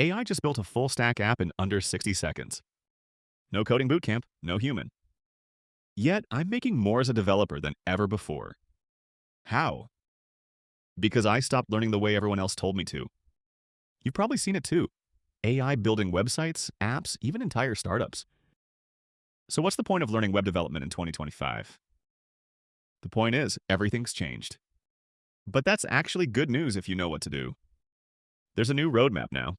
AI just built a full stack app in under 60 seconds. No coding bootcamp, no human. Yet, I'm making more as a developer than ever before. How? Because I stopped learning the way everyone else told me to. You've probably seen it too. AI building websites, apps, even entire startups. So what's the point of learning web development in 2025? The point is, everything's changed. But that's actually good news if you know what to do. There's a new roadmap now.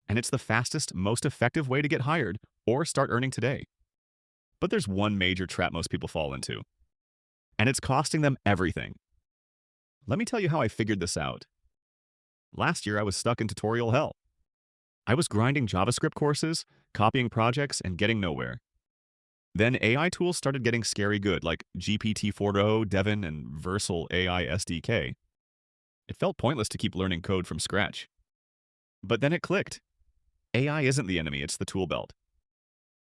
And it's the fastest, most effective way to get hired or start earning today. But there's one major trap most people fall into. And it's costing them everything. Let me tell you how I figured this out. Last year, I was stuck in tutorial hell. I was grinding JavaScript courses, copying projects, and getting nowhere. Then AI tools started getting scary good, like GPT-4o, Devin, and Versal AI SDK. It felt pointless to keep learning code from scratch. But then it clicked. AI isn't the enemy, it's the tool belt.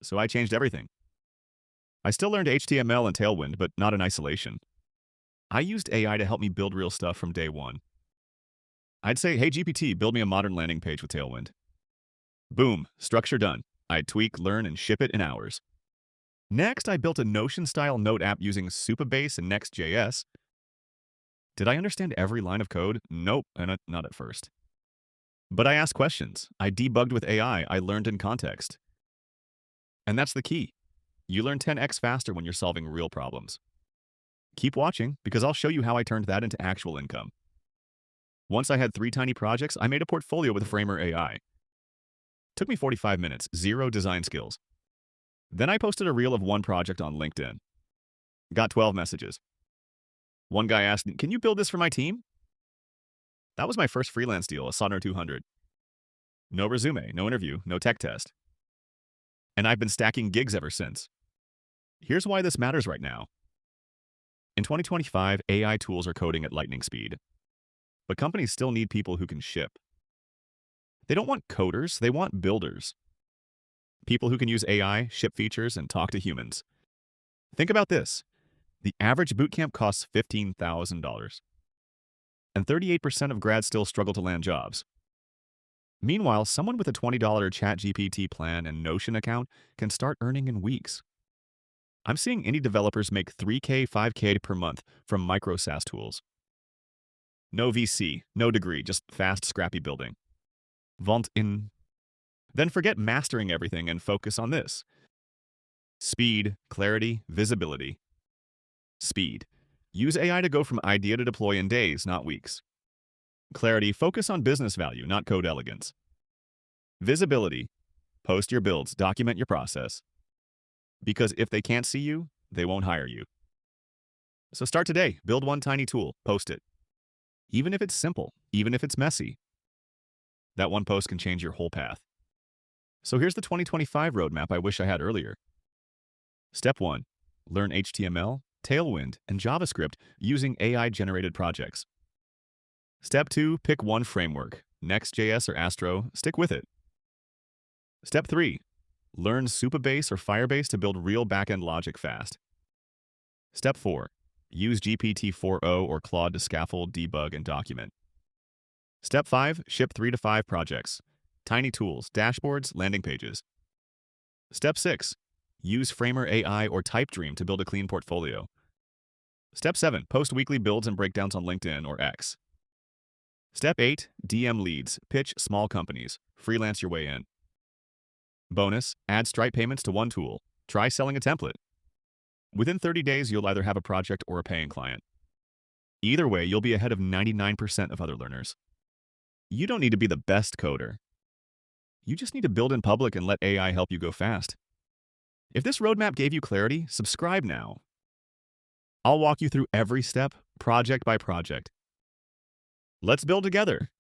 So I changed everything. I still learned HTML and Tailwind, but not in isolation. I used AI to help me build real stuff from day one. I'd say, hey GPT, build me a modern landing page with Tailwind. Boom, structure done. I'd tweak, learn, and ship it in hours. Next, I built a Notion-style note app using Supabase and Next.js. Did I understand every line of code? Nope, and not at first. But I asked questions. I debugged with AI. I learned in context. And that's the key. You learn 10x faster when you're solving real problems. Keep watching, because I'll show you how I turned that into actual income. Once I had 3 tiny projects, I made a portfolio with Framer AI. Took me 45 minutes, 0 design skills. Then I posted a reel of one project on LinkedIn. Got 12 messages. One guy asked, can you build this for my team? That was my first freelance deal, a Sonner 200. No resume, no interview, no tech test. And I've been stacking gigs ever since. Here's why this matters right now. In 2025, AI tools are coding at lightning speed. But companies still need people who can ship. They don't want coders, they want builders. People who can use AI, ship features, and talk to humans. Think about this. The average bootcamp costs $15,000. And 38% of grads still struggle to land jobs. Meanwhile, someone with a $20 ChatGPT plan and Notion account can start earning in weeks. I'm seeing indie developers make $3K, $5K per month from micro SaaS tools. No VC, no degree, just fast, scrappy building. Vont in. Then forget mastering everything and focus on this. Speed, clarity, visibility. Speed. Use AI to go from idea to deploy in days, not weeks. Clarity. Focus on business value, not code elegance. Visibility. Post your builds, document your process. Because if they can't see you, they won't hire you. So start today. Build one tiny tool. Post it. Even if it's simple, even if it's messy. That one post can change your whole path. So here's the 2025 roadmap I wish I had earlier. Step 1. Learn HTML, Tailwind, and JavaScript using AI-generated projects. Step 2. Pick one framework, Next.js or Astro, stick with it. Step 3. Learn Supabase or Firebase to build real backend logic fast. Step 4. Use GPT-4o or Claude to scaffold, debug, and document. Step 5. Ship 3 to 5 projects. Tiny tools, dashboards, landing pages. Step 6. Use Framer AI or TypeDream to build a clean portfolio. Step 7. Post weekly builds and breakdowns on LinkedIn or X. Step 8. DM leads. Pitch small companies. Freelance your way in. Bonus. Add Stripe payments to one tool. Try selling a template. Within 30 days, you'll either have a project or a paying client. Either way, you'll be ahead of 99% of other learners. You don't need to be the best coder. You just need to build in public and let AI help you go fast. If this roadmap gave you clarity, subscribe now. I'll walk you through every step, project by project. Let's build together.